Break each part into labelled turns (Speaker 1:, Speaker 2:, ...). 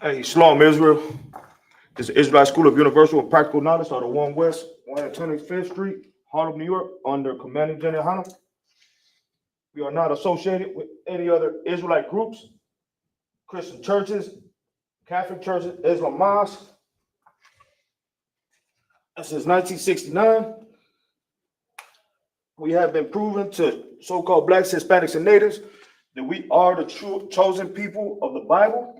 Speaker 1: Hey, Shalom Israel. This is Israelite School of Universal and Practical Knowledge out of 1 West, 125th Street, Harlem, New York, under Commanding General Hanna. We are not associated with any other Israelite groups, Christian churches, Catholic churches, Islam mosques. Since 1969, we have been proven to so-called blacks, Hispanics, and natives that we are the true chosen people of the Bible.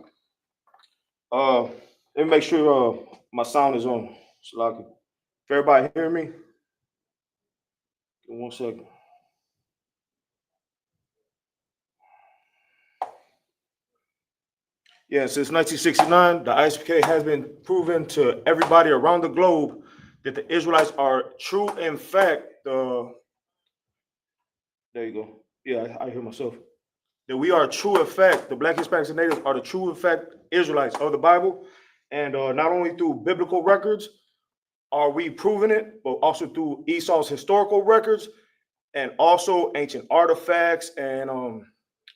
Speaker 1: Let me make sure my sound is on. If everybody hear me, give 1 second. Yeah, since 1969, the Isupk has been proven to everybody around the globe that the Israelites are true, in fact, there you go. Yeah, I hear myself. That we are true, in fact, the Black, Hispanics, and Natives are the true, in fact, Israelites of the Bible. And not only through biblical records are we proving it, but also through Esau's historical records and also ancient artifacts and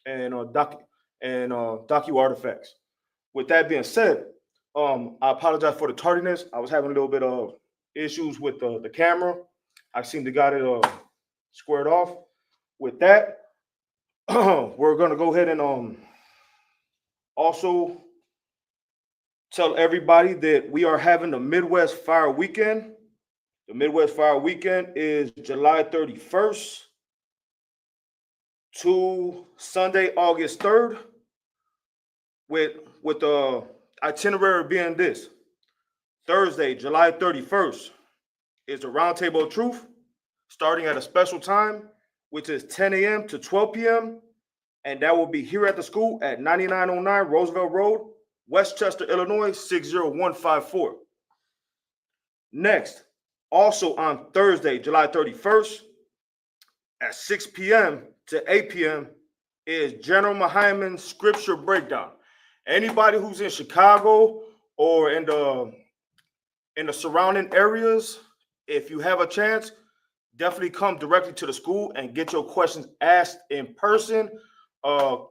Speaker 1: docu artifacts. With that being said, I apologize for the tardiness. I was having a little bit of issues with the camera. I seem to got it squared off. With that, we're gonna go ahead and also tell everybody that we are having the Midwest Fire Weekend. The Midwest Fire Weekend is July 31st to Sunday, August 3rd, with the itinerary being this. Thursday, July 31st is the Roundtable of Truth, starting at a special time, which is 10 a.m. to 12 p.m., and that will be here at the school at 9909 Roosevelt Road, Westchester, Illinois, 60154. Next, also on Thursday, July 31st, at 6 p.m. to 8 p.m. is General Mahaiman's Scripture Breakdown. Anybody who's in Chicago or in the surrounding areas, if you have a chance, definitely come directly to the school and get your questions asked in person.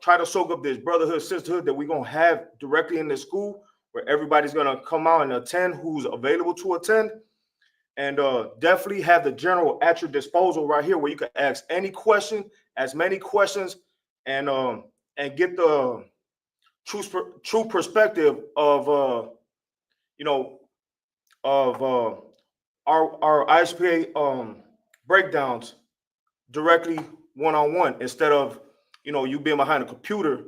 Speaker 1: Try to soak up this brotherhood, sisterhood that we're going to have directly in the school, where everybody's going to come out and attend who's available to attend. And definitely have the general at your disposal right here, where you can ask any question, as many questions, and get the true perspective of our ISPA breakdowns directly one-on-one, instead of you being behind a computer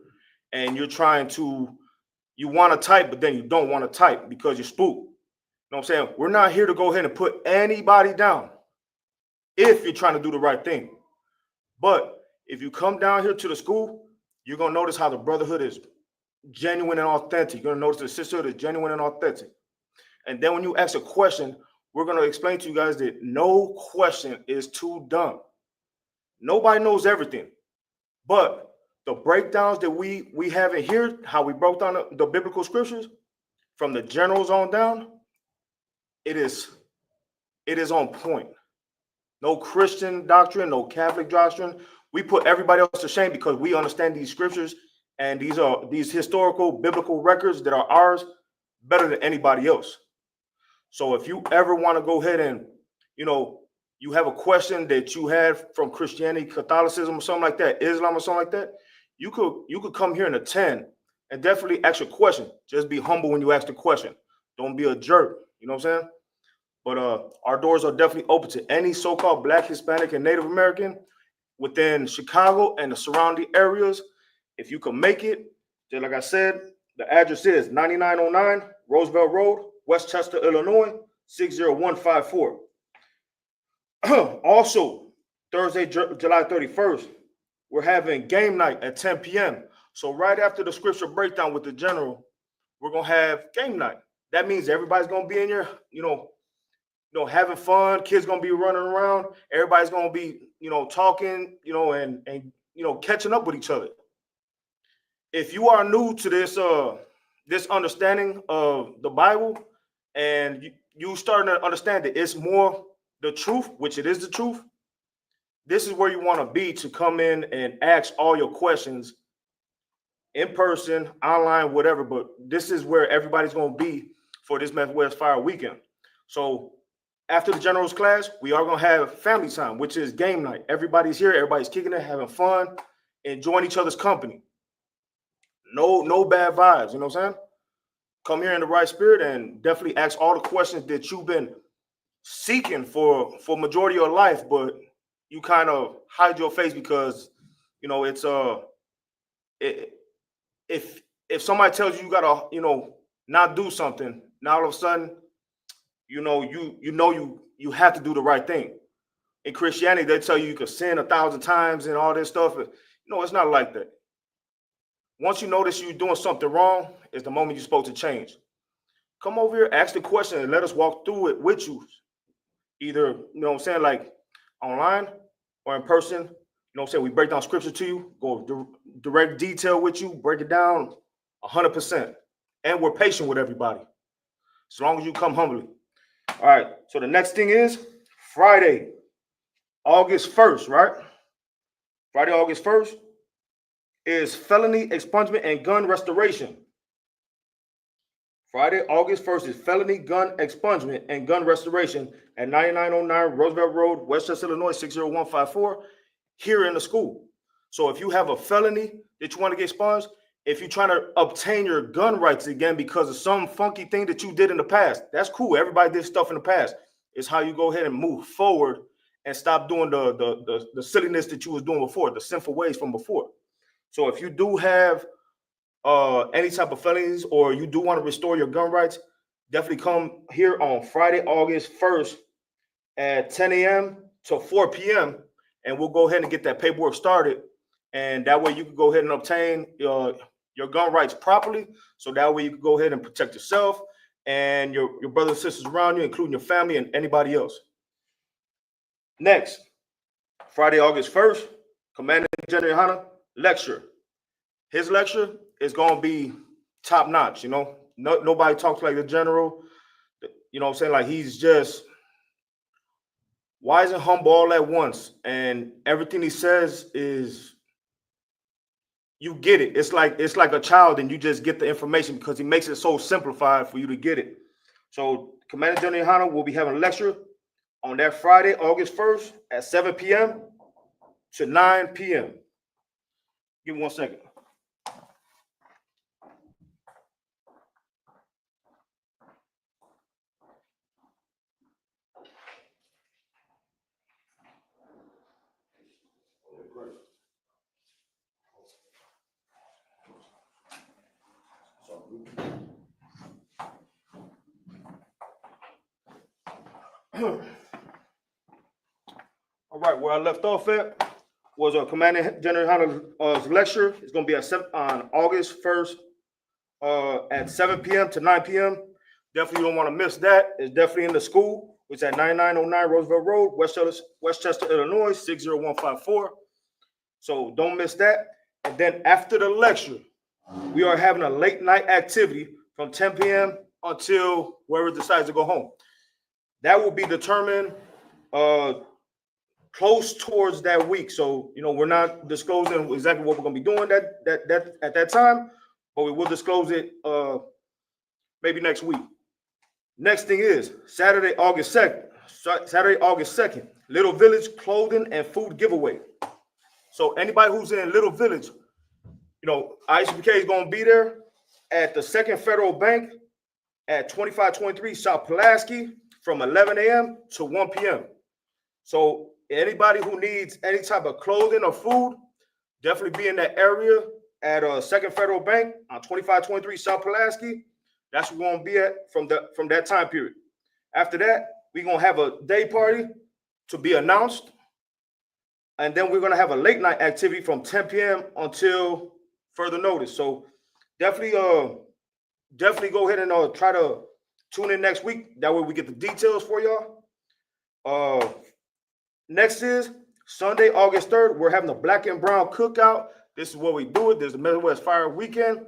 Speaker 1: and you want to type, but then you don't want to type because you're spooked. You know what I'm saying? We're not here to go ahead and put anybody down if you're trying to do the right thing. But if you come down here to the school, you're going to notice how the brotherhood is genuine and authentic. You're going to notice the sisterhood is genuine and authentic. And then when you ask a question, we're going to explain to you guys that no question is too dumb. Nobody knows everything. But the breakdowns that we have in here, how we broke down the biblical scriptures from the generals on down, it is on point. No Christian doctrine, no Catholic doctrine. We put everybody else to shame because we understand these scriptures and these historical biblical records that are ours better than anybody else. So if you ever want to go ahead and, you have a question that you have from Christianity, Catholicism, or something like that, Islam or something like that, you could come here and attend and definitely ask a question. Just be humble when you ask the question. Don't be a jerk. You know what I'm saying? But our doors are definitely open to any so-called Black, Hispanic, and Native American within Chicago and the surrounding areas. If you can make it, then like I said, the address is 9909 Roosevelt Road, Westchester, Illinois, 60154. Also, Thursday, July 31st, we're having game night at 10 p.m. So right after the scripture breakdown with the general, we're going to have game night. That means everybody's going to be in here, having fun. Kids going to be running around. Everybody's going to be, talking, and catching up with each other. If you are new to this understanding of the Bible, and you starting to understand that it's more the truth, which it is the truth, this is where you want to be to come in and ask all your questions in person, online, whatever. But this is where everybody's going to be for this Midwest Fire weekend. So after the generals class, we are going to have family time, which is game night. Everybody's here. Everybody's kicking it, having fun, enjoying each other's company. No bad vibes. You know what I'm saying? Come here in the right spirit and definitely ask all the questions that you've been seeking for majority of your life, but you kind of hide your face because it's if somebody tells you gotta not do something, now all of a sudden you have to do the right thing. In Christianity, they tell you can sin 1,000 times and all this stuff. It's not like that. Once you notice you're doing something wrong, is the moment you're supposed to change. Come over here, ask the question, and let us walk through it with you. Either, like online or in person. We break down scripture to you, go direct detail with you, break it down 100%. And we're patient with everybody, as long as you come humbly. All right, so the next thing is Friday, August 1st, right? Friday, August 1st is felony expungement and gun restoration. Friday, August 1st is felony gun expungement and gun restoration at 9909 Roosevelt Road, Westchester, Illinois, 60154, here in the school. So if you have a felony that you want to get expunged, if you're trying to obtain your gun rights again because of some funky thing that you did in the past, that's cool. Everybody did stuff in the past. It's how you go ahead and move forward and stop doing the silliness that you was doing before, the sinful ways from before. So if you do have any type of felonies or you do want to restore your gun rights, definitely come here on Friday, August 1st at 10 a.m. to 4 p.m. and we'll go ahead and get that paperwork started. And that way you can go ahead and obtain your gun rights properly. So that way you can go ahead and protect yourself and your brothers and sisters around you, including your family and anybody else. Next, Friday, August 1st, Commandant General Hanna lecture. His lecture is going to be top notch. Nobody talks like the general. Like he's just wise and humble all at once. And everything he says is, you get it. It's like a child and you just get the information because he makes it so simplified for you to get it. So Commander General Hanna will be having a lecture on that Friday, August 1st at 7 p.m. to 9 p.m. Give me 1 second. All right, where I left off at was Commander General Hanna's lecture. It's going to be on August 1st at 7 p.m. to 9 p.m. Definitely don't want to miss that. It's definitely in the school, which is at 9909 Roosevelt Road, Westchester, Illinois, 60154. So don't miss that. And then after the lecture, we are having a late night activity from 10 p.m. until whoever decides to go home. That will be determined close towards that week. So, we're not disclosing exactly what we're going to be doing that at that time, but we will disclose it maybe next week. Next thing is Saturday, August 2nd, Little Village clothing and food giveaway. So anybody who's in Little Village, Isupk is going to be there at the Second Federal Bank at 2523 South Pulaski from 11 a.m. to 1 p.m. So anybody who needs any type of clothing or food, definitely be in that area at Second Federal Bank on 2523 South Pulaski. That's where we're going to be at from that time period. After that, we're going to have a day party to be announced. And then we're going to have a late night activity from 10 p.m. until further notice. So definitely go ahead and try to tune in next week. That way we get the details for y'all. Next is Sunday, August 3rd. We're having a black and brown cookout. This is what we do it. There's the Midwest Fire Weekend.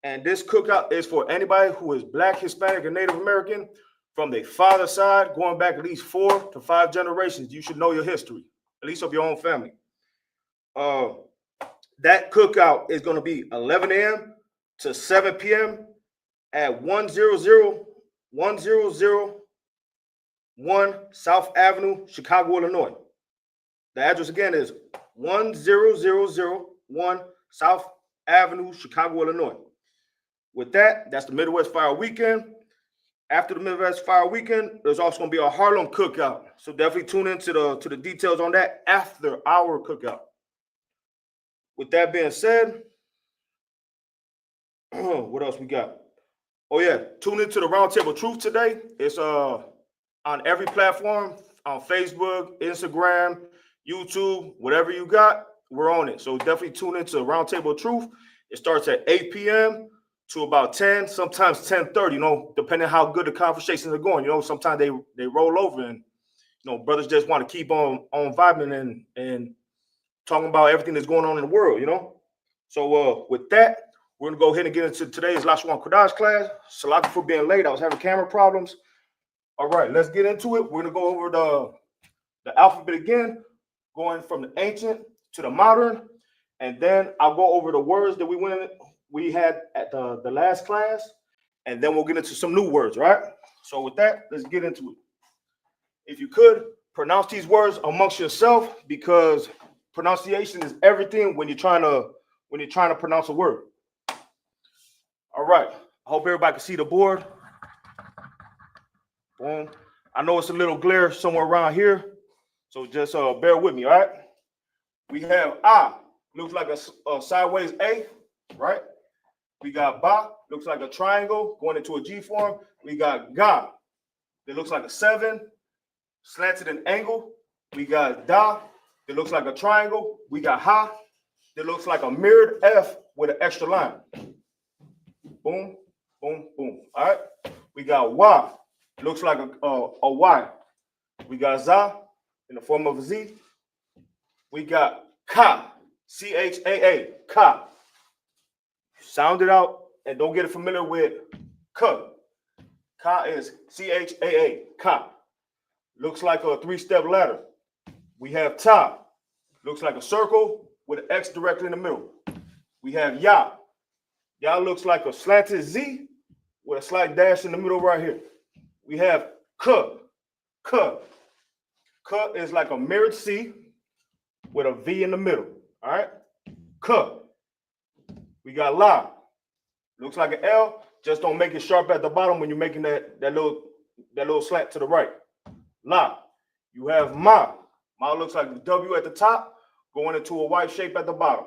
Speaker 1: And this cookout is for anybody who is Black, Hispanic, and Native American from their father's side, going back at least 4 to 5 generations. You should know your history, at least of your own family. that cookout is going to be 11 a.m. to 7 p.m. at 1001 South Avenue, Chicago, Illinois. The address again is 10001 South Avenue, Chicago, Illinois. With that, that's the Midwest Fire Weekend. After the Midwest Fire Weekend, there's also going to be a Harlem cookout. So definitely tune into the details on that after our cookout. With that being said, what else we got? Oh yeah, tune into the Roundtable Truth today. It's on every platform, on Facebook, Instagram, YouTube, whatever you got, we're on it. So definitely tune into Roundtable Truth. It starts at 8 p.m. to about 10, sometimes 10:30, you know, depending how good the conversations are going. You know, sometimes they roll over and, you know, brothers just want to keep on vibing and talking about everything that's going on in the world, you know. So with that, we're going to go ahead and get into today's Lashawan Qadash class. Salaki for being late. I was having camera problems. All right, let's get into it. We're going to go over the alphabet again, going from the ancient to the modern. And then I'll go over the words that we had at the last class. And then we'll get into some new words, right? So with that, let's get into it. If you could, pronounce these words amongst yourself, because pronunciation is everything when you're trying to pronounce a word. All right. I hope everybody can see the board. Boom. I know it's a little glare somewhere around here, so just bear with me, all right? We have A, looks like a sideways A, right? We got Ba, looks like a triangle going into a G form. We got Ga, that looks like a 7, slanted an angle. We got Da, that looks like a triangle. We got Ha, that looks like a mirrored F with an extra line. Boom, boom, boom. All right. We got Wa, looks like a Y. We got Za in the form of a Z. We got Ka, C-H-A-A, Ka. Sound it out and don't get it familiar with Ka. Ka is C-H-A-A, Ka. Looks like a 3-step ladder. We have Ta, looks like a circle with an X directly in the middle. We have Ya. Ya looks like a slanted Z with a slight dash in the middle right here. We have Ka. Ka. Ka is like a mirrored C with a V in the middle. All right. Ka. We got La. Looks like an L. Just don't make it sharp at the bottom when you're making that little slant to the right. La. You have Ma. Ma looks like a W at the top, going into a white shape at the bottom.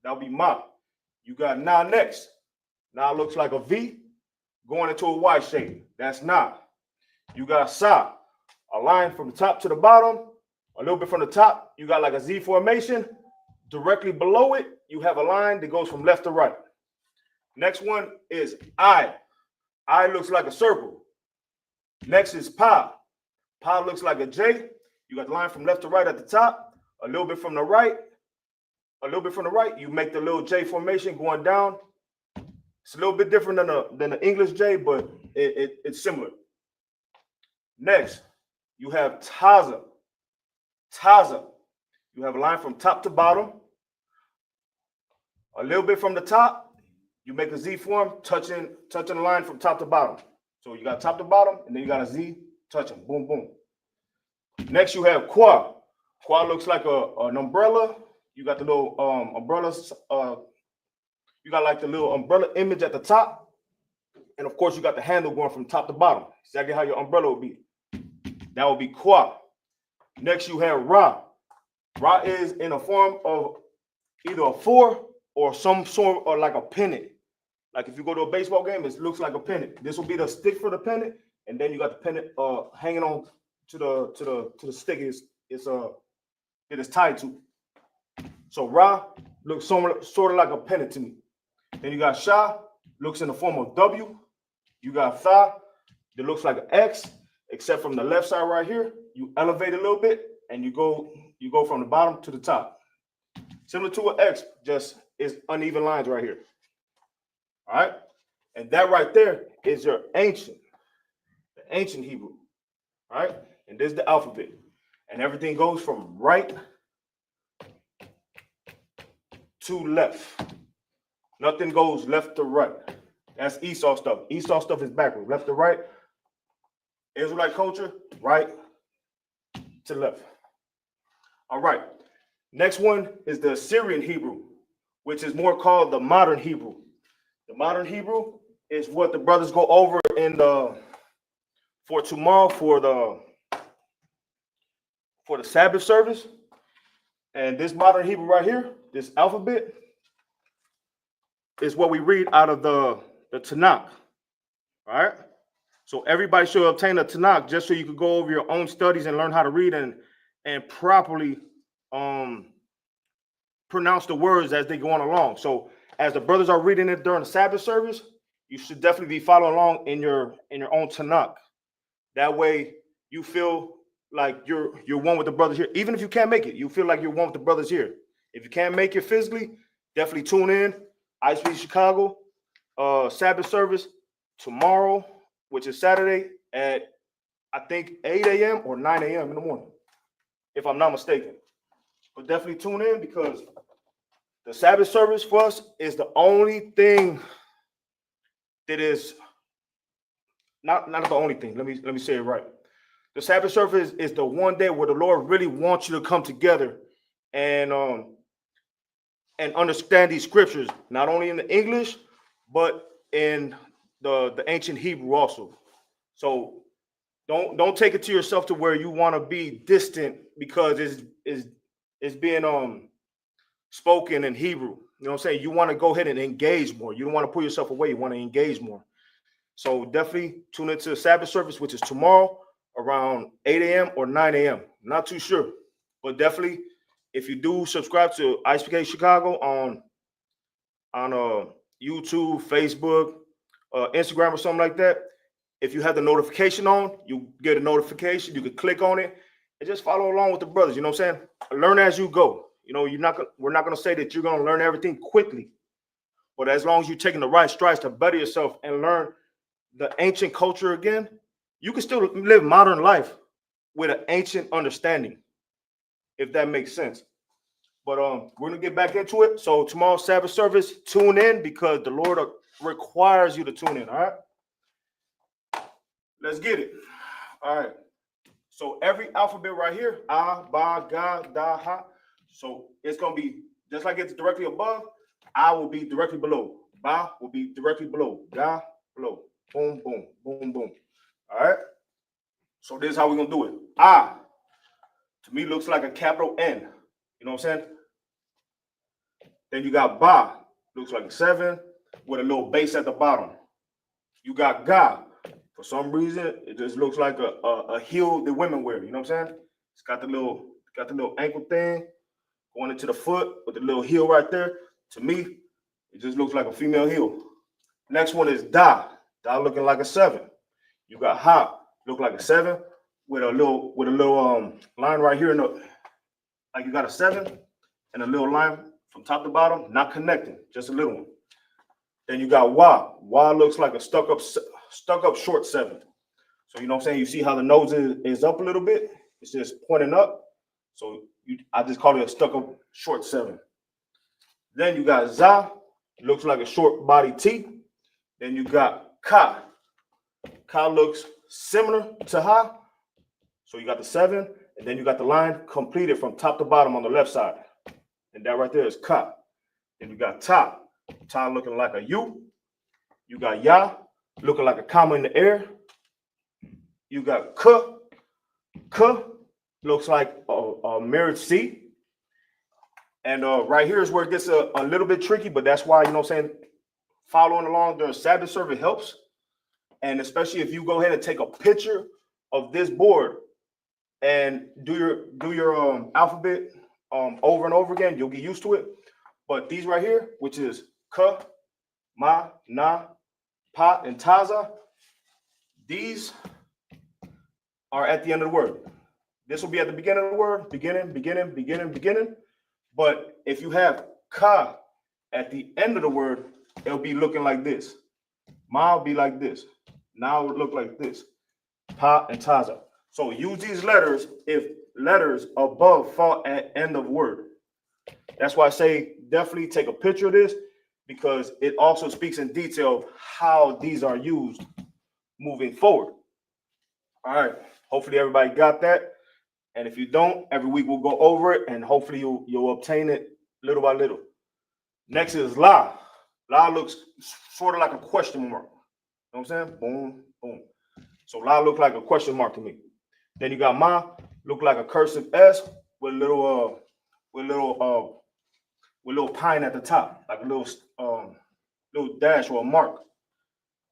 Speaker 1: That'll be Ma. You got Na next. Na looks like a V, going into a Y shape. That's Na. You got Sa. A line from the top to the bottom. A little bit from the top, you got like a Z formation. Directly below it, you have a line that goes from left to right. Next one is I. I looks like a circle. Next is Pa. Pa looks like a J. You got the line from left to right at the top. A little bit from the right. A little bit from the right, you make the little J formation going down. It's a little bit different than the English J, but it's similar. Next, you have Taza. Taza. You have a line from top to bottom. A little bit from the top, you make a Z form, touching the line from top to bottom. So you got top to bottom, and then you got a Z touching. Boom, boom. Next, you have Qua. Qua looks like an umbrella. You got the little umbrellas. You got like the little umbrella image at the top. And of course, you got the handle going from top to bottom. Exactly how your umbrella would be. That would be Qua. Next, you have Ra. Ra is in a form of either a 4 or some sort of like a pennant. Like if you go to a baseball game, it looks like a pennant. This will be the stick for the pennant, and then you got the pennant hanging on to the stick it is tied to. So Ra looks sort of like a pennant to me. Then you got Sha, looks in the form of W. You got Tha, that looks like an X, except from the left side right here, you elevate a little bit and you go from the bottom to the top. Similar to an X, just is uneven lines right here. All right. And that right there is your ancient Hebrew. All right. And this is the alphabet. And everything goes from right to left. Nothing goes left to right. That's Esau stuff. Esau stuff is backwards. Left to right. Israelite culture, right to left. All right. Next one is the Assyrian Hebrew, which is more called the modern Hebrew. The modern Hebrew is what the brothers go over in the for tomorrow for the Sabbath service. And this modern Hebrew right here, this alphabet, is what we read out of the Tanakh. All right. So everybody should obtain a Tanakh just so you could go over your own studies and learn how to read and properly pronounce the words as they go on along. So as the brothers are reading it during the Sabbath service, you should definitely be following along in your own Tanakh. That way you feel like you're one with the brothers here. Even if you can't make it, you feel like you're one with the brothers here. If you can't make it physically, definitely tune in. Isupk Chicago Sabbath service tomorrow, which is Saturday at I think 8 a.m. or 9 a.m. in the morning, if I'm not mistaken. But definitely tune in because the Sabbath service for us is the only thing that is not the only thing. Let me say it right. The Sabbath service is the one day where the Lord really wants you to come together and understand these scriptures, not only in the English, but in the ancient Hebrew also. So don't take it to yourself to where you want to be distant because it's being spoken in Hebrew. You know what I'm saying? You want to go ahead and engage more. You don't want to pull yourself away. You want to engage more. So definitely tune into the Sabbath service, which is tomorrow around 8 a.m. or 9 a.m. Not too sure. But definitely, if you do subscribe to Isupk Chicago on YouTube, Facebook, Instagram, or something like that, if you have the notification on, you get a notification. You can click on it and just follow along with the brothers. You know what I'm saying? Learn as you go. You know, we're not going to say that you're going to learn everything quickly, but as long as you're taking the right strides to better yourself and learn the ancient culture again, you can still live modern life with an ancient understanding, if that makes sense. But we're gonna get back into it. So tomorrow's Sabbath service, tune in because the Lord requires you to tune in. All right, let's get it. All right. So every alphabet right here, ah, ba, ga, da, ha. So it's gonna be just like it's directly above. I will be directly below. Ba will be directly below. Ga below. Boom, boom, boom, boom. All right. So this is how we're gonna do it. Ah, to me looks like a capital N. You know what I'm saying? Then you got ba, looks like a 7 with a little base at the bottom. You got ga. For some reason, it just looks like a heel that women wear. You know what I'm saying? It's got the little ankle thing going into the foot with the little heel right there. To me, it just looks like a female heel. Next one is da. Da looking like a 7. You got ha, look like a 7 with a little line right here in the, like you got a 7 and a little line from top to bottom, not connecting, just a little one. Then you got wa. Wa looks like a stuck up short 7. So you know what I'm saying? You see how the nose is up a little bit? It's just pointing up. So I just call it a stuck up short 7. Then you got za, looks like a short body T. Then you got ka. Ka looks similar to ha. So you got the 7, and then you got the line completed from top to bottom on the left side. And that right there is ka. Then you got ta. Ta looking like a U. You got ya, looking like a comma in the air. You got ka. Ka looks like a mirrored C. And right here is where it gets a little bit tricky, but that's why, you know what I'm saying, following along the Sabbath service helps. And especially if you go ahead and take a picture of this board and do your alphabet over and over again, you'll get used to it. But these right here, which is ka, ma, na, pa, and taza, these are at the end of the word. This will be at the beginning of the word, beginning. But if you have ka at the end of the word, it'll be looking like this. Ma will be like this. Now it would look like this. Pa and taza. So use these letters if letters above fall at end of word. That's why I say definitely take a picture of this, because it also speaks in detail of how these are used moving forward. All right. Hopefully everybody got that. And if you don't, every week we'll go over it, and hopefully you'll obtain it little by little. Next is la. La looks sort of like a question mark. You know what I'm saying? Boom, boom. So la look like a question mark to me. Then you got ma, look like a cursive S with little pine at the top, like a little dash or a mark.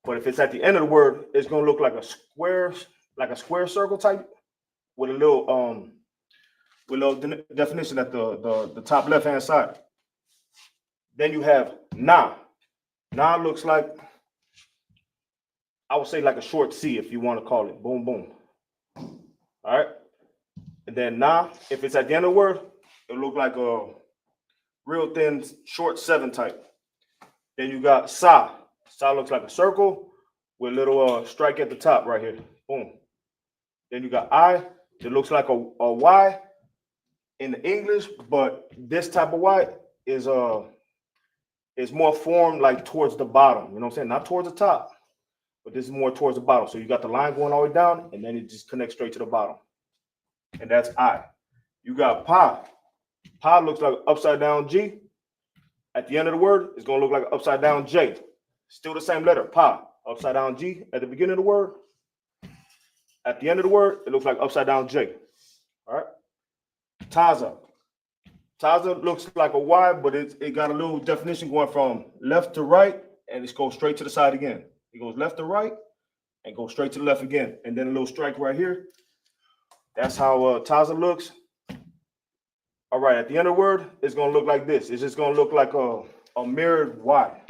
Speaker 1: But if it's at the end of the word, it's gonna look like a square circle type with a little definition at the top left hand side. Then you have na. Na looks like, I would say, like a short C, if you want to call it. Boom, boom. All right. And then na, if it's at the end of the word, it'll look like a real thin, short 7 type. Then you got sa. Sa looks like a circle with a little strike at the top right here. Boom. Then you got I. It looks like a Y in the English, but this type of Y is more formed like towards the bottom. You know what I'm saying? Not towards the top, but this is more towards the bottom. So you got the line going all the way down, and then it just connects straight to the bottom. And that's I. You got pa. Pa looks like an upside down G. At the end of the word, it's going to look like an upside down J. Still the same letter, pa. Upside down G at the beginning of the word. At the end of the word, it looks like upside down J. All right. Taza. Taza looks like a Y, but it got a little definition going from left to right, and it goes straight to the side again. It goes left to right and goes straight to the left again. And then a little strike right here. That's how Taza looks. All right, at the end of the word, it's going to look like this. It's just going to look like a mirrored Y.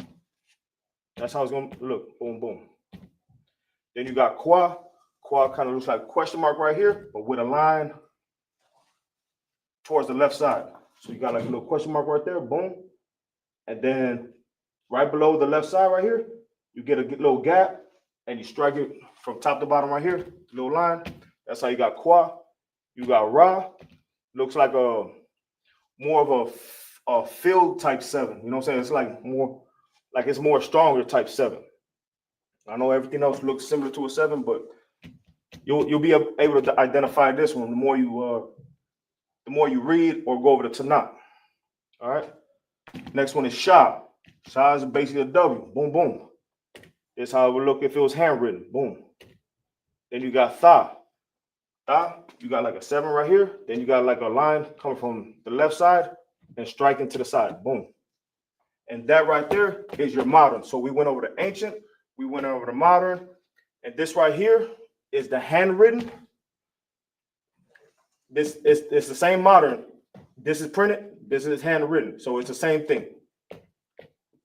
Speaker 1: That's how it's going to look. Boom, boom. Then you got qua. Qua kind of looks like a question mark right here, but with a line towards the left side. So you got like a little question mark right there. Boom. And then right below the left side right here, you get a little gap, and you strike it from top to bottom right here, little line. That's how you got qua. You got ra. Looks like more of a filled type 7. You know what I'm saying? It's like it's more stronger type 7. I know everything else looks similar to a 7, but you'll be able to identify this one the more you read or go over the Tanakh. All right. Next one is Sha. Sha is basically a W. Boom, boom. This is how it would look if it was handwritten. Boom. Then you got Tha. Tha, you got like a 7 right here. Then you got like a line coming from the left side and striking to the side. Boom. And that right there is your modern. So we went over the ancient, we went over the modern, and this right here is the handwritten. This is the same modern. This is printed. This is handwritten. So it's the same thing.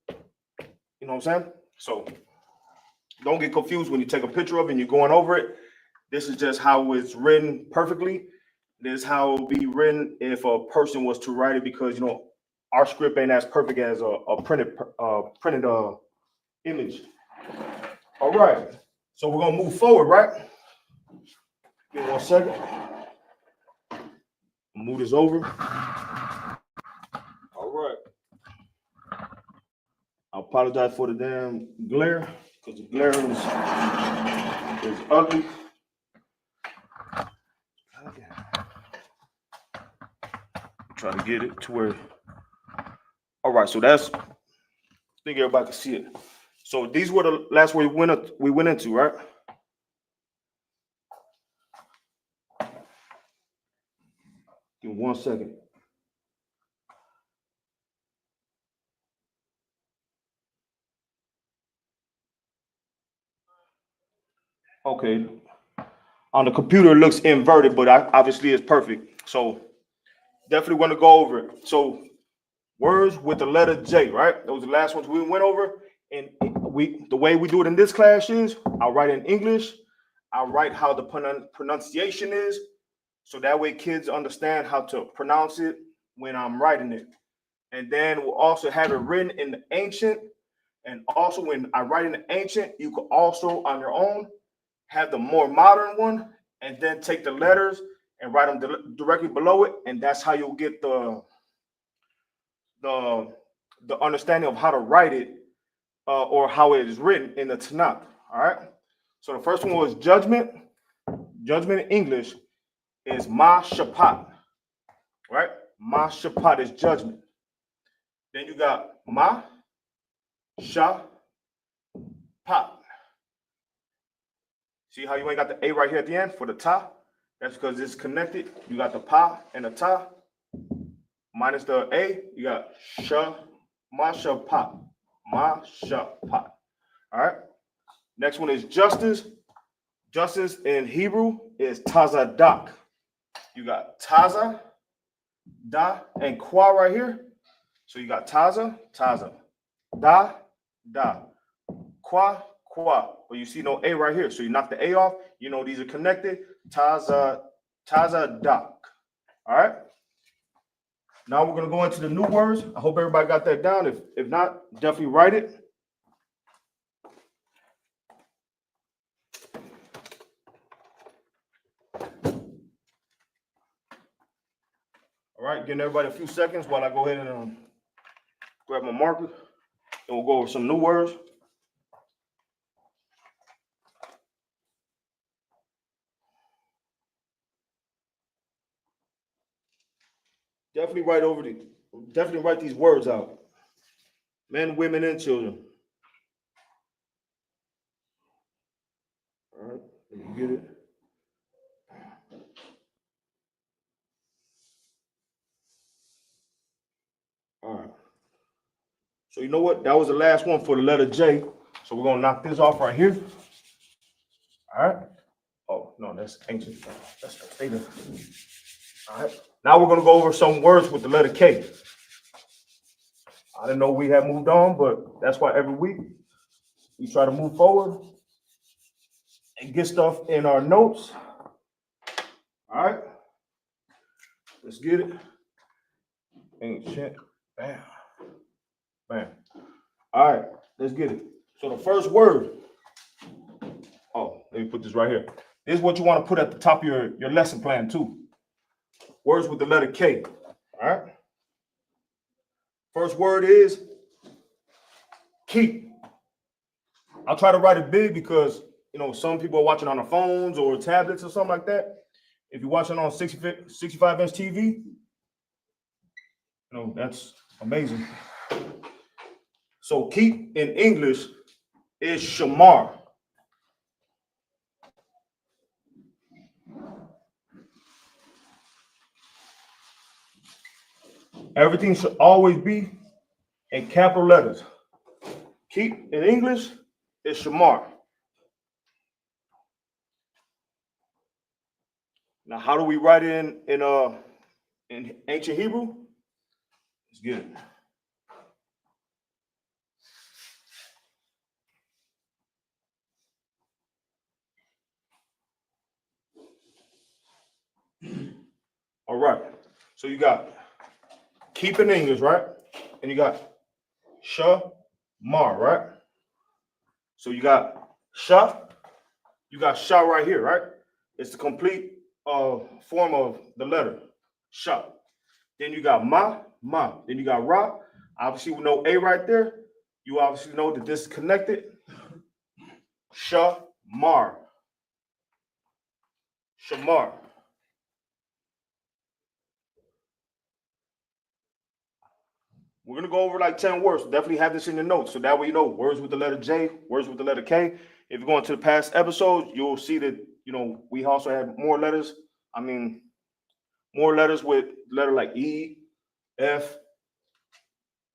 Speaker 1: You know what I'm saying? So don't get confused when you take a picture of it and you're going over it. This is just how it's written perfectly. This is how it will be written if a person was to write it, because our script ain't as perfect as a printed image. All right. So we're gonna move forward, right? Give me 1 second. Move this over. All right. I apologize for the damn glare, because the glare is ugly. Okay. Try to get it to where. All right, so I think everybody can see it. So these were the last word we went into, right? Give me 1 second. Okay. On the computer, it looks inverted, but obviously it's perfect. So definitely want to go over it. So words with the letter J, right? Those are the last ones we went over. And the way we do it in this class is I'll write in English. I'll write how the pronunciation is, so that way kids understand how to pronounce it when I'm writing it. And then we'll also have it written in the ancient. And also when I write in the ancient, you could also on your own have the more modern one, and then take the letters and write them directly below it. And that's how you'll get the the the understanding of how to write it or how it is written in the Tanakh. All right. So the first one was judgment. Judgment in English is ma shapat. Right. Ma shapat is judgment. Then you got ma shapat. See how you ain't got the A right here at the end for the ta? That's because it's connected. You got the pa and the ta. Minus the A, you got sha, ma shapat. Ma shapat. All right. Next one is justice. Justice in Hebrew is tazadak. You got taza, da, and qua right here. So you got taza, taza, da, da, qua, qua. But you see no A right here. So you knock the A off. You know these are connected. Taza, taza, dak. All right. Now we're going to go into the new words. I hope everybody got that down. If not, definitely write it. All right, giving everybody a few seconds while I go ahead and grab my marker, and we'll go over some new words. Definitely write these words out. Men, women, and children. All right, let me get it. All right. So you know what? That was the last one for the letter J. So we're gonna knock this off right here. All right. Oh no, that's ancient. That's theta. All right. Now we're gonna go over some words with the letter K. I didn't know we had moved on, but that's why every week we try to move forward and get stuff in our notes. All right. Let's get it. Ancient. Bam. Bam. All right. Let's get it. So the first word. Oh, let me put this right here. This is what you want to put at the top of your lesson plan too. Words with the letter K. All right. First word is keep. I'll try to write it big because some people are watching on their phones or tablets or something like that. If you're watching on 65-inch TV, that's amazing. So keep in English is shamar. Everything should always be in capital letters. Keep in English is shamar. Now, how do we write it in ancient Hebrew? Let's get it. All right. So you got keep in English, right? And you got shamar, right? So you got sha, you got sha right here, right? It's the complete form of the letter sha. Then you got ma, ma. Then you got ra. Obviously, with no a right there, you obviously know that this is connected. Shamar. Shamar. We're gonna go over like 10 words. So definitely have this in your notes. So that way you know words with the letter J, words with the letter K. If you go into the past episodes, you'll see that we also have more letters. I mean, more letters with letter like E, F.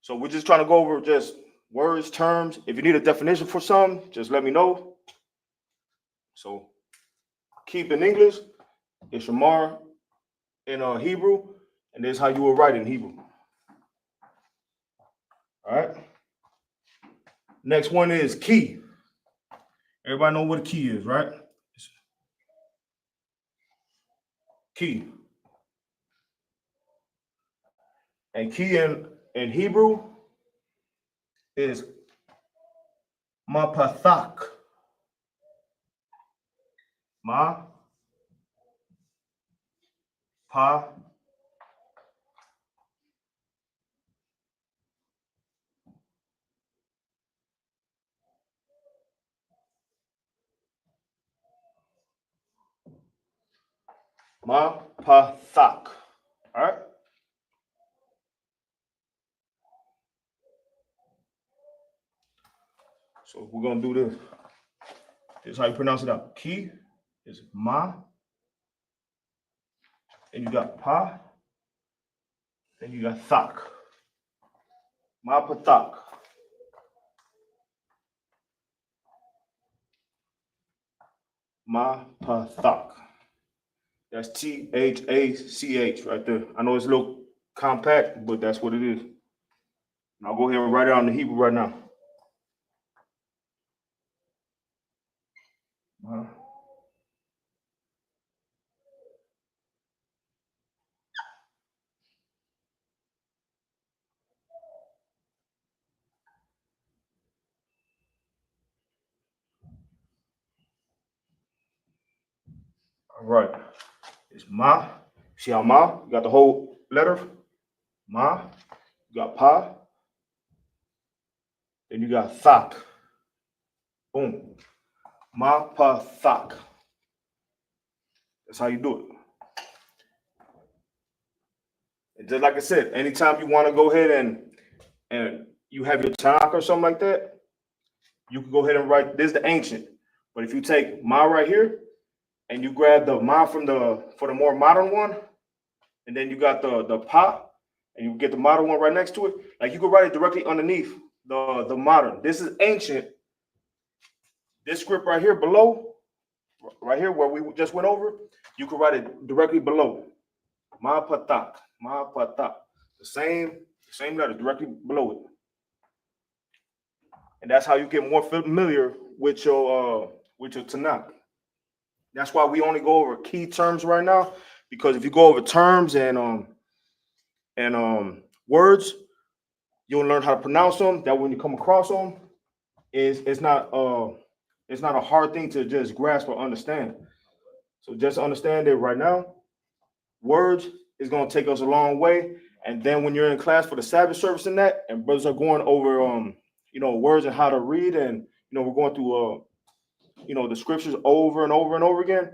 Speaker 1: So we're just trying to go over just words, terms. If you need a definition for some, just let me know. So keep in English, it's shamar in Hebrew, and this is how you will write in Hebrew. All right. Next one is key. Everybody know what a key is, right? Key. And key in Hebrew is mapathak. Ma pa Ma pa thak. All right. So we're gonna do this. This is how you pronounce it out. Ki is ma. Then you got pa. Then you got thak. Ma pa thak. Ma pa thak. That's Thach right there. I know it's a little compact, but that's what it is. And I'll go ahead and write it out in the Hebrew right now. All right. It's ma. See how ma? You got the whole letter. Ma. You got pa. Then you got thak. Boom. Ma pa thak. That's how you do it. And just like I said, anytime you want to go ahead and you have your Tanakh or something like that, you can go ahead and write. This is the ancient. But if you take ma right here and you grab the ma for the more modern one, and then you got the pa, and you get the modern one right next to it, like you can write it directly underneath the modern. This is ancient. This script right here below, right here where we just went over, you can write it directly below. Ma patak, ma patak. The same letter directly below it. And that's how you get more familiar with your Tanakh. That's why we only go over key terms right now, because if you go over terms and words, you'll learn how to pronounce them. That when you come across them, it's not a hard thing to just grasp or understand. So just understand that right now, words is going to take us a long way. And then when you're in class for the Sabbath service and that, and brothers are going over words and how to read, and we're going through the scriptures over and over and over again.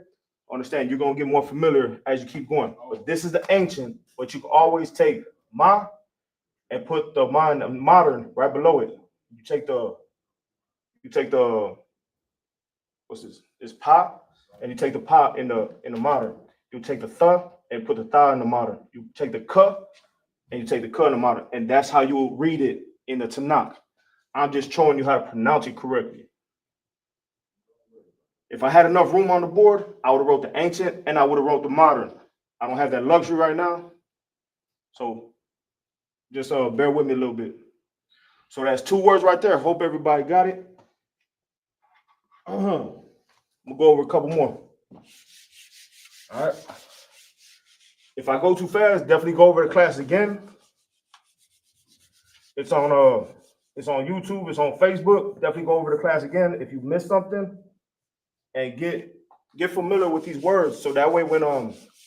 Speaker 1: Understand, you're going to get more familiar as you keep going. But this is the ancient, but you can always take ma and put the ma in the modern right below it. You take the what's this? This pa, and you take the pa in the modern. You take the tha and put the tha in the modern. You take the ka and you take the ka in the modern, and that's how you will read it in the Tanakh. I'm just showing you how to pronounce it correctly. If I had enough room on the board, I would have wrote the ancient and I would have wrote the modern. I don't have that luxury right now, so just bear with me a little bit. So that's 2 words right there. Hope everybody got it. I'm gonna go over a couple more. All right. If I go too fast, definitely go over the class again. It's on YouTube, it's on Facebook. Definitely go over the class again if you missed something, and get familiar with these words, so that way when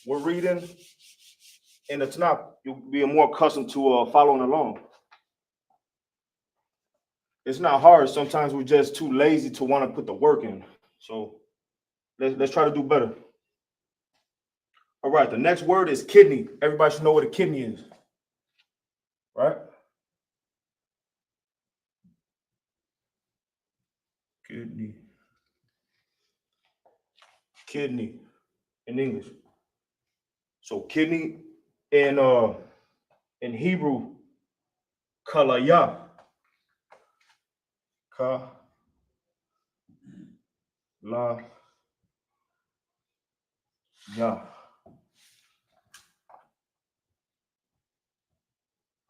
Speaker 1: we're reading in the Tanakh, you'll be more accustomed to following along. It's not hard. Sometimes we're just too lazy to want to put the work in. So let's try to do better. All right, the next word is kidney. Everybody should know what a kidney is, right? Kidney in English. So kidney in Hebrew, kalaya. Ka la ya.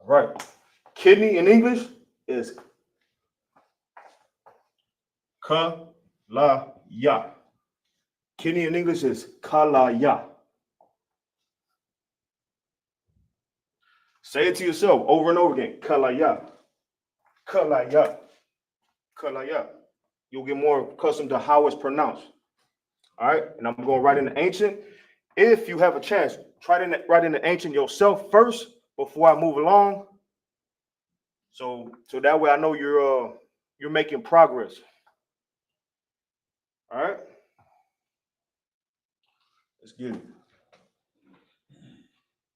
Speaker 1: All right. Kidney in English is ka la ya. Kidney in English is kalaya. Say it to yourself over and over again. Kalaya. Kalaya. Kalaya. You'll get more accustomed to how it's pronounced. All right. And I'm going to write in the ancient. If you have a chance, try to write in the ancient yourself first before I move along. So that way I know you're making progress. All right. Let's get it.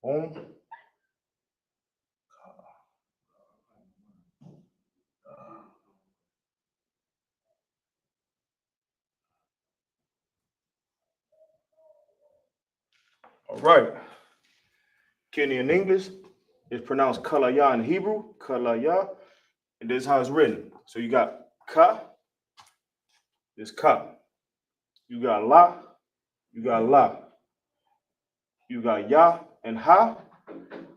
Speaker 1: Boom. All right. Kenny in English is pronounced kalaya in Hebrew, kalaya, and this is how it's written. So you got ka, this ka. You got la, you got la. You got ya and ha.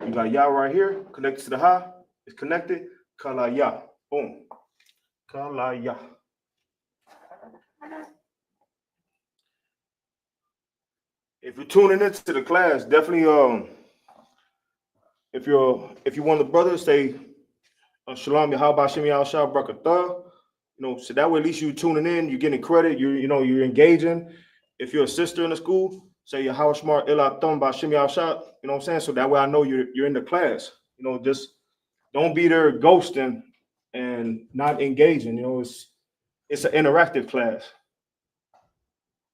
Speaker 1: You got ya right here, connected to the ha. It's connected. Kalaya. Boom. Kalaya. If you're tuning into the class, definitely if you want the brothers, say Shalom Yahaba Shemi Al Shah Brakatah. So that way at least you're tuning in, you're getting credit, you're engaging. If you're a sister in the school, say Yahweh Shmar Ila Thumb by Shemi Al Shah, you know what I'm saying? So that way I know you're in the class. Just don't be there ghosting and not engaging. It's an interactive class.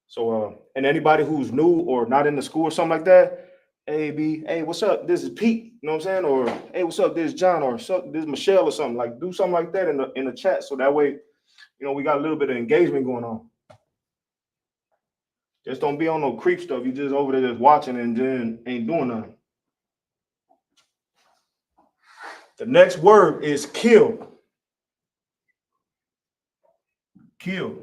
Speaker 1: So and anybody who's new or not in the school or something like that, hey, what's up? This is Pete, you know what I'm saying? Or hey, what's up? This is John, or this is Michelle or something. Like do something like that in the chat. So that way, we got a little bit of engagement going on. Just don't be on no creep stuff. You just over there just watching and then ain't doing nothing. The next word is kill. Kill.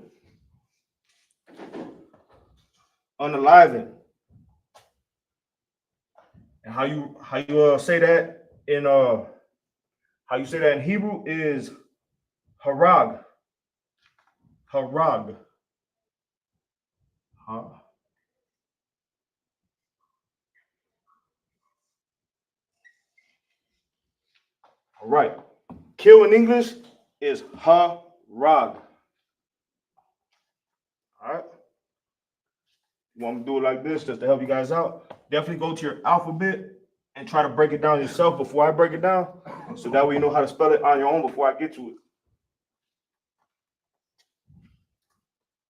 Speaker 1: Unaliven. And how you say that in how you say that in Hebrew is harag. Harag. Huh? All right. Kill in English is harag. All right. You want me to do it like this just to help you guys out? Definitely go to your alphabet and try to break it down yourself before I break it down. So that way you know how to spell it on your own before I get to it.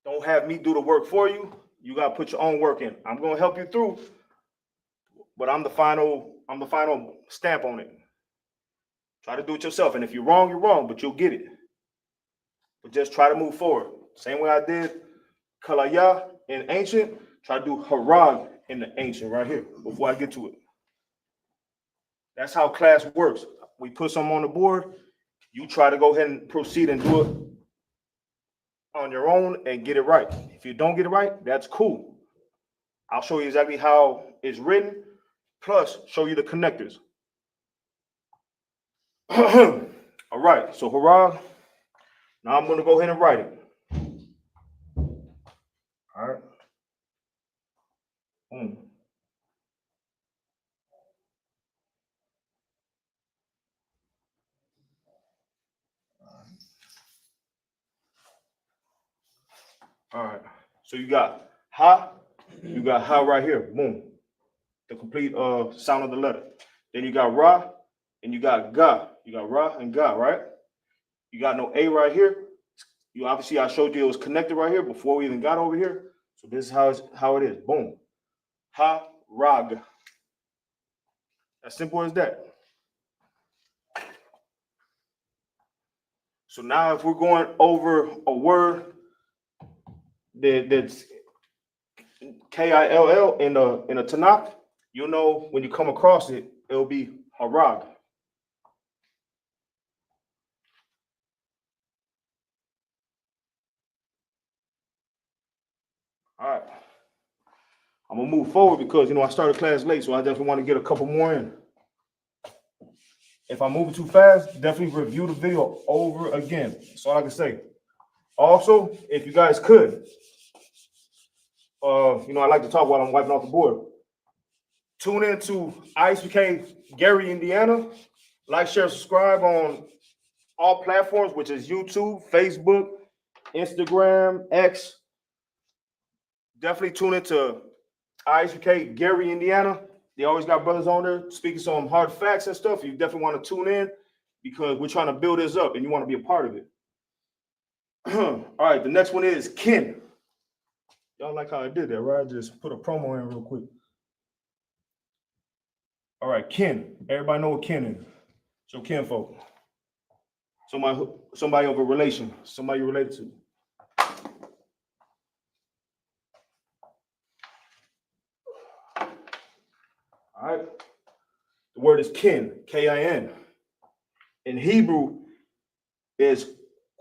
Speaker 1: Don't have me do the work for you. You gotta put your own work in. I'm gonna help you through, but I'm the final stamp on it. Try to do it yourself. And if you're wrong, but you'll get it. But just try to move forward. Same way I did Kalaya in ancient, try to do Harag in the ancient right here before I get to it. That's how class works. We put something on the board. You try to go ahead and proceed and do it on your own and get it right. If you don't get it right, that's cool. I'll show you exactly how it's written, plus show you the connectors. All right, so Harag. Now I'm going to go ahead and write it. All right. Boom. All right. So you got ha, right here. Boom. The complete sound of the letter. Then you got ra, and you got ga. You got ra and ga, right? You got no a right here. You obviously I showed you it was connected right here before we even got over here. So this is how it is. Boom. Ha rag. As simple as that. So now if we're going over a word that's Kill in a Tanakh, when you come across it, it'll be harag. All right. I'm gonna move forward because I started class late, so I definitely want to get a couple more in. If I'm moving too fast, definitely review the video over again. That's all I can say. Also, if you guys could, I like to talk while I'm wiping off the board. Tune in to Isupk Gary, Indiana. Like, share, subscribe on all platforms, which is YouTube, Facebook, Instagram, X. Definitely tune into Isupk Gary, Indiana. They always got brothers on there speaking some hard facts and stuff. You definitely want to tune in because we're trying to build this up and you want to be a part of it. All right, the next one is kin. Y'all like how I did that, right? I just put a promo in real quick. All right, kin. Everybody know what kin is. So kinfolk. Somebody of a relation. Somebody you're related to. All right. The word is kin, K-I-N. In Hebrew is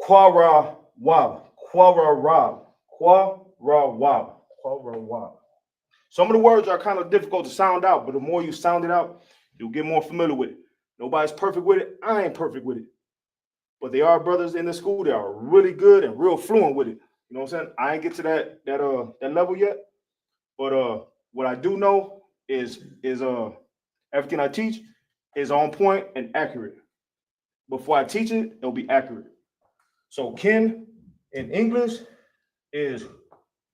Speaker 1: quara wab. Quara rab. Quara wab. Quara wab. Some of the words are kind of difficult to sound out, but the more you sound it out, you'll get more familiar with it. Nobody's perfect with it. I ain't perfect with it. But there are brothers in the school that are really good and real fluent with it. You know what I'm saying? I ain't get to that level yet. But what I do know is everything I teach is on point and accurate. Before I teach it, it'll be accurate. So kin in English is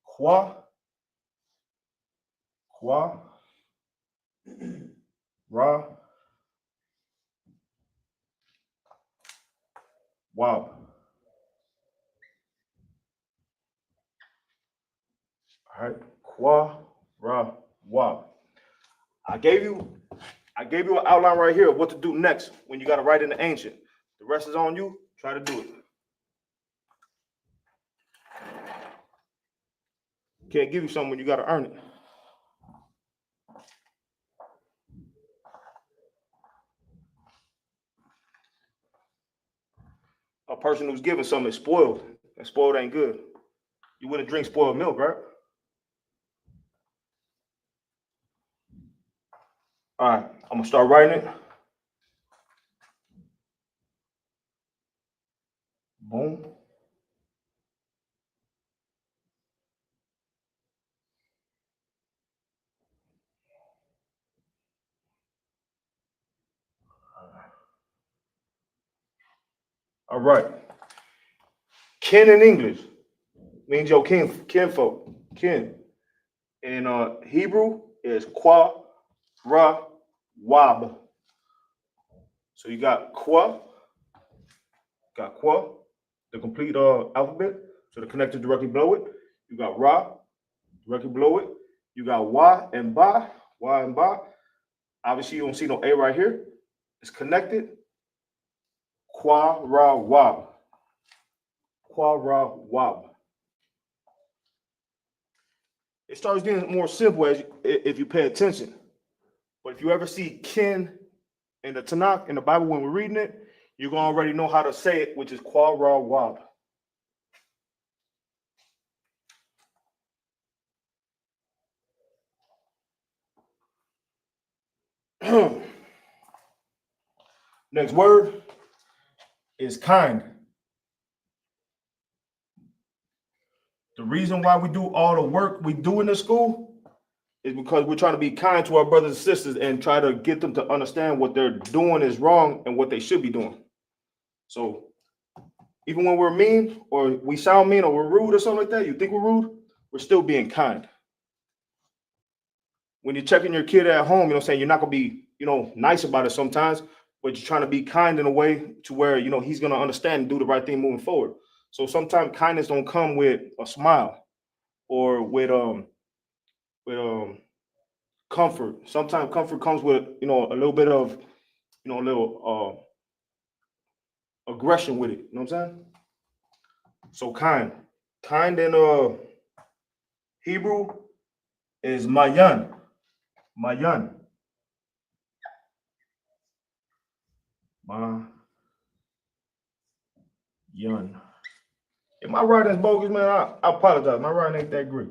Speaker 1: qua, ra, wab. All right, qua, ra, wab. I gave you an outline right here of what to do next when you got to write in the ancient. The rest is on you. Try to do it. Can't give you something when you got to earn it. A person who's given something is spoiled, and spoiled ain't good. You wouldn't drink spoiled milk, right? All right, I'm gonna start writing it. Boom. All right. Kin in English means your kinfolk. Kin. In Hebrew is qua, ra, wab. So you got qua, the complete alphabet. So the connector directly below it. You got ra, directly below it. You got wa and ba, Obviously, you don't see no A right here. It's connected. Qua, ra, wab. Qua, ra, wab. It starts getting more simple if you pay attention. But if you ever see kin in the Tanakh, in the Bible, when we're reading it, you're going to already know how to say it, which is qua, ra, wab. Next word is kind. The reason why we do all the work we do in the school is because we're trying to be kind to our brothers and sisters and try to get them to understand what they're doing is wrong and what they should be doing. So even when we're mean or we sound mean or we're rude or something like that, you think we're rude, we're still being kind. When you're checking your kid at home, you know what I'm saying, you're not going to be, nice about it sometimes, but you're trying to be kind in a way to where, he's going to understand and do the right thing moving forward. So sometimes kindness don't come with a smile or with comfort. Sometimes comfort comes with, a little bit of, a little aggression with it. You know what I'm saying? So kind in Hebrew is mayan. Mayan. Mayan. If my writing's bogus, man, I apologize. My writing ain't that great.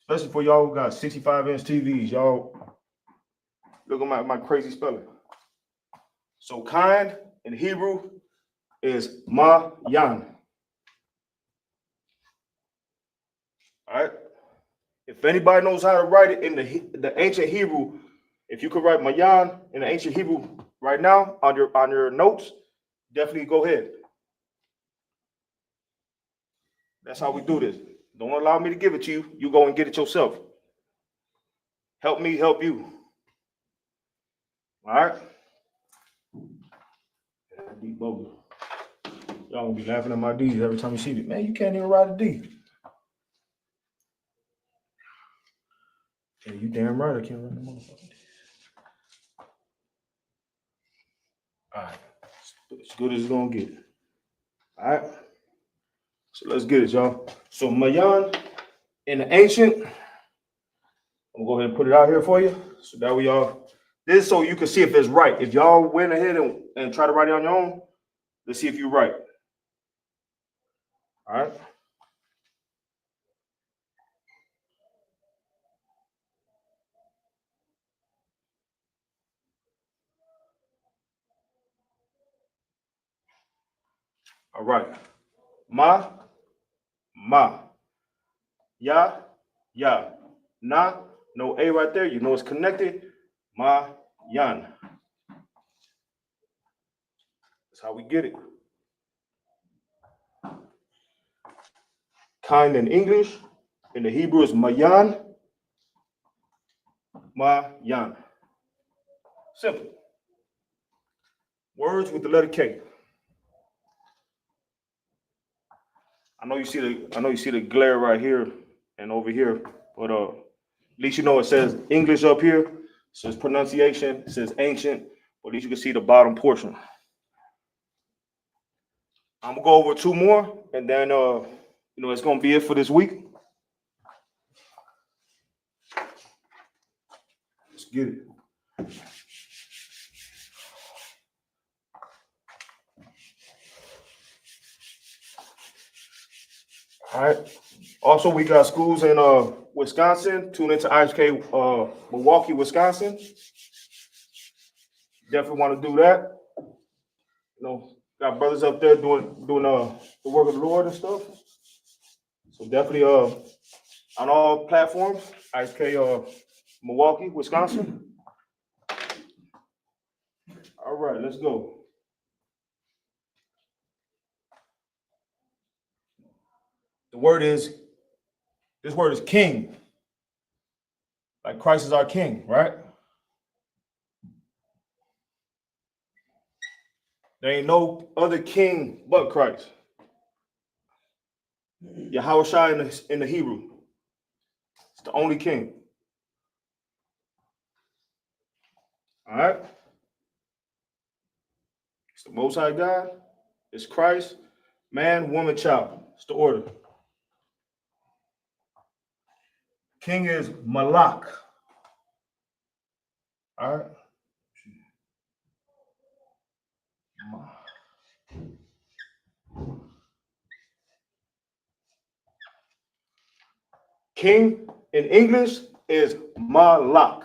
Speaker 1: Especially for y'all who got 65-inch TVs. Y'all look at my crazy spelling. So kind in Hebrew is mayan. All right. If anybody knows how to write it in the ancient Hebrew, if you could write mayan in the ancient Hebrew right now on your notes, definitely go ahead. That's how we do this. Don't allow me to give it to you. You go and get it yourself. Help me help you. All right? Y'all gonna be laughing at my D's every time you see me. Man, you can't even write a D. Yeah, you damn right I can't write a motherfucking D. All right. As good as it's gonna get. All right. So let's get it, y'all. So Mayan in the ancient, I'm gonna go ahead and put it out here for you. So that we all this is so you can see if it's right. If y'all went ahead and try to write it on your own, let's see if you're right. All right. All right. Ma, ma. Ya, ya. Na, no A right there. You know it's connected. Ma, yan. That's how we get it. Kind in English. In the Hebrew is mayan. Ma-yan. Simple. Words with the letter K. I know you see the glare right here and over here, but at least you know it says English up here. It says pronunciation. It says ancient. But at least you can see the bottom portion. I'm gonna go over two more, and then it's gonna be it for this week. Let's get it. All right. Also, we got schools in Wisconsin. Tune into ISK Milwaukee, Wisconsin. Definitely want to do that. Got brothers up there doing the work of the Lord and stuff. So definitely on all platforms, ISK Milwaukee, Wisconsin. All right, let's go. This word is king. Like Christ is our king, right? There ain't no other king but Christ. Yahweh in the Hebrew. It's the only king. All right? It's the Most High God. It's Christ, man, woman, child. It's the order. King is Malak. All right? King in English is Malak.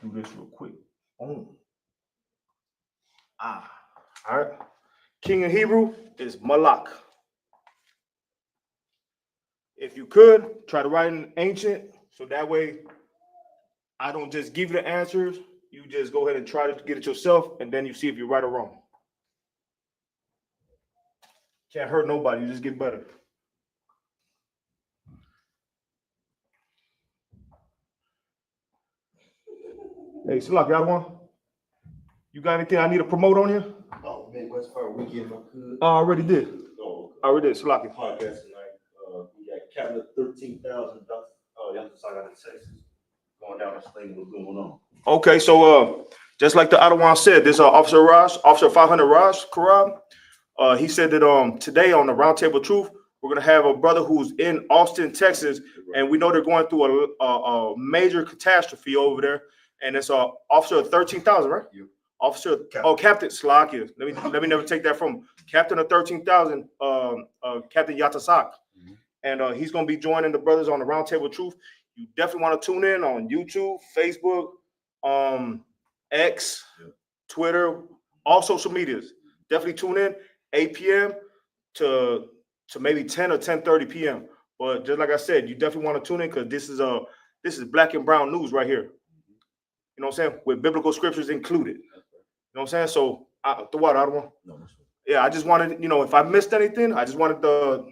Speaker 1: Do this real quick. All right. King in Hebrew is Malak. If you could, try to write in ancient, so that way I don't just give you the answers. You just go ahead and try to get it yourself, and then you see if you're right or wrong. Can't hurt nobody. You just get better. Hey, Salak, y'all want? You got anything I need to promote on here?
Speaker 2: Oh, Midwest Fire Weekend, if I could.
Speaker 1: I already did.
Speaker 2: Oh,
Speaker 1: I already did. Salak.
Speaker 2: Podcast tonight. We got Cabinet 13,000. The other side of Texas. Going down this thing, what's going on?
Speaker 1: Okay, so just like the Ottawa said, this Officer 500 Raj Karab, he said that today on the Roundtable Truth, we're gonna have a brother who's in Austin, Texas, and we know they're going through a major catastrophe over there, and it's Officer 13,000, right?
Speaker 2: Yeah.
Speaker 1: Officer, Captain Slakia. Let me never take that from him. Captain of 13,000, Captain Yatasak, and he's gonna be joining the brothers on the Roundtable Truth. You definitely want to tune in on YouTube, Facebook, X, Twitter, all social medias. Definitely tune in 8 p.m. to maybe 10 or 10:30 p.m. But just like I said, you definitely want to tune in because this is black and brown news right here. You know what I'm saying? With biblical scriptures included. You know what I'm saying? So the what, Ottawa? No. Yeah, I just wanted, if I missed anything, I just wanted the,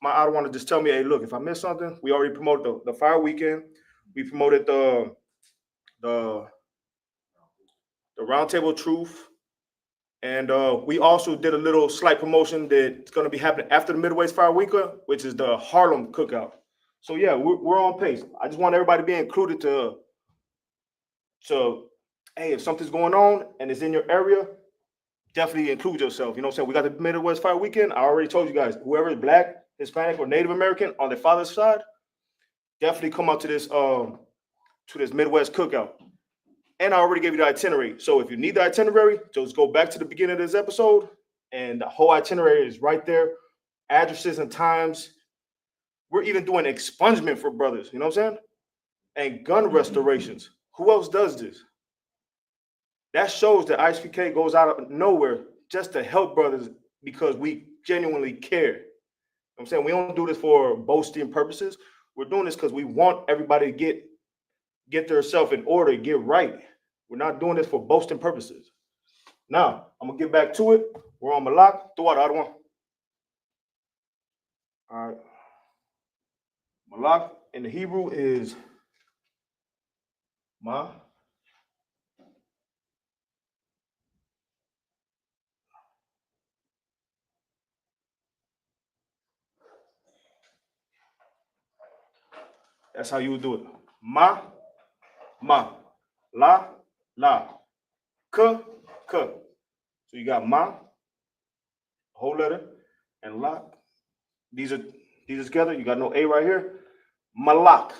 Speaker 1: I don't want to just tell me, hey, look, if I missed something, we already promoted the Fire Weekend. We promoted the Roundtable Truth. And we also did a little slight promotion that's going to be happening after the Midway's Fire Weekend, which is the Harlem Cookout. So, yeah, we're on pace. I just want everybody to be included to hey, if something's going on and it's in your area, definitely include yourself. You know what I'm saying? We got the Midwest Fire Weekend. I already told you guys, whoever is Black, Hispanic, or Native American on their father's side, definitely come out to this Midwest cookout. And I already gave you the itinerary. So if you need the itinerary, just go back to the beginning of this episode, and the whole itinerary is right there. Addresses and times. We're even doing expungement for brothers. You know what I'm saying? And gun restorations. Who else does this? That shows that Isupk goes out of nowhere just to help brothers because we genuinely care. You know what I'm saying? We don't do this for boasting purposes. We're doing this because we want everybody to get themselves in order, get right. We're not doing this for boasting purposes. Now, I'm going to get back to it. We're on Malak. Throw out the other one. All right. Malak in the Hebrew is Ma. That's how you would do it. Ma, ma. La, la. K, k. So you got ma, whole letter, and la. These are together. You got no A right here. Malak.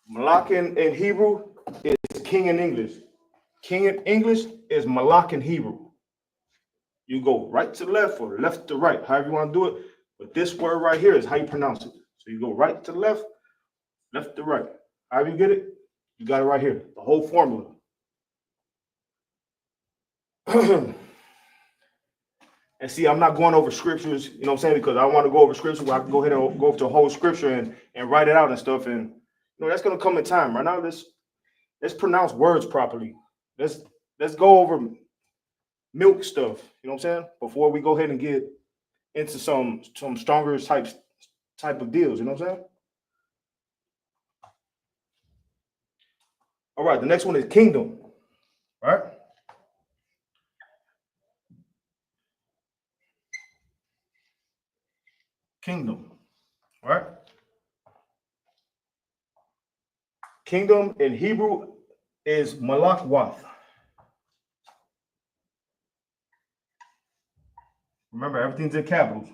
Speaker 1: Malak in Hebrew is king in English. King in English is Malak in Hebrew. You go right to left or left to right, however you want to do it. But this word right here is how you pronounce it. So you go right to left, left to right. However you get it, you got it right here. The whole formula. And see, I'm not going over scriptures, you know what I'm saying? Because I want to go over scripture where I can go ahead and go over the whole scripture and write it out and stuff. And that's gonna come in time. Right now, let's pronounce words properly. Let's go over milk stuff, you know what I'm saying? Before we go ahead and get into some stronger type of deals, you know what I'm saying? All right, the next one is kingdom, right? Kingdom, right? Kingdom in Hebrew is malakwath. Remember, everything's in capitals.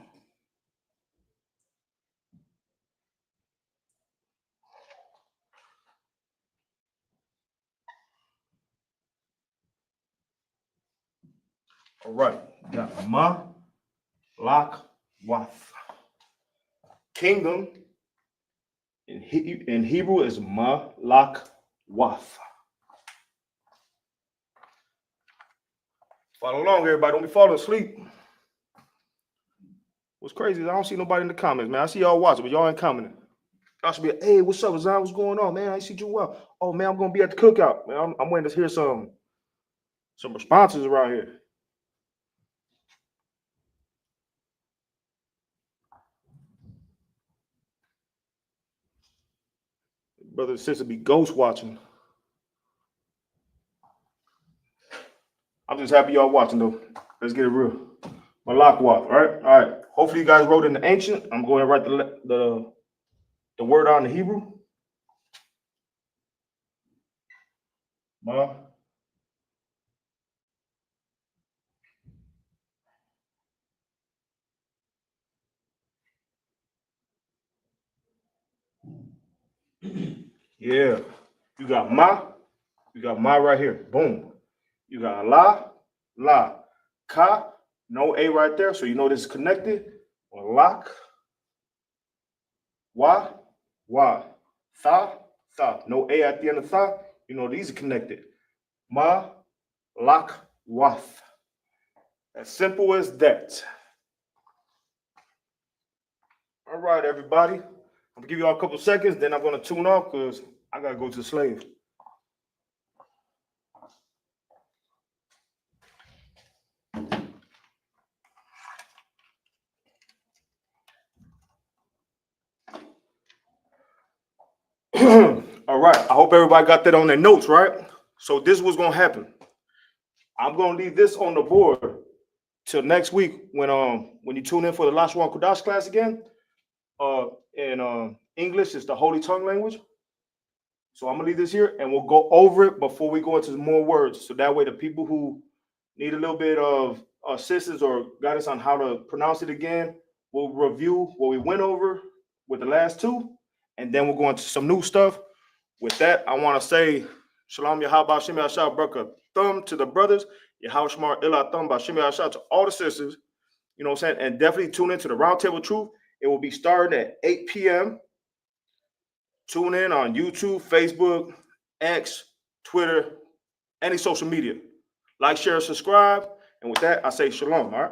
Speaker 1: All right, got malakwath. Kingdom in Hebrew is malakwath. Follow along, everybody. Don't be falling asleep. What's crazy is I don't see nobody in the comments, man. I see y'all watching, but y'all ain't commenting. I should be like, hey, what's up, Zion? What's going on, man? I see you well. Oh, man, I'm going to be at the cookout. Man, I'm waiting to hear some responses around here. Brother and sister be ghost watching. I'm just happy y'all watching, though. Let's get it real. Malakwath, right? All right. Hopefully you guys wrote in the ancient. I'm going to write the word out in the Hebrew. Ma. Yeah. You got ma. You got ma right here. Boom. You got la, la. Ka, no A right there. So you know this is connected. Lak. Wa, wa. Tha, tha. No A at the end of tha. You know these are connected. Ma, lak, wath. As simple as that. All right, everybody. I'm gonna give you all a couple seconds, then I'm gonna tune off because I gotta go to the slave. All right. I hope everybody got that on their notes, right? So this is what's gonna happen. I'm gonna leave this on the board till next week when you tune in for the Lashawan Qadash class again. In English, it's the Holy Tongue language. So I'm gonna leave this here and we'll go over it before we go into more words. So that way the people who need a little bit of assistance or guidance on how to pronounce it again, we'll review what we went over with the last two, and then we'll go into some new stuff. With that, I want to say Shalom Yahaba Shem Yahshua Baraka Thumb to the brothers, Yahweh Ilah Thumb Bashem Yahshua to all the sisters. You know what I'm saying? And definitely tune into the Roundtable Truth. It will be starting at 8 p.m. Tune in on YouTube, Facebook, X, Twitter, any social media. Like, share, subscribe. And with that, I say shalom, all right?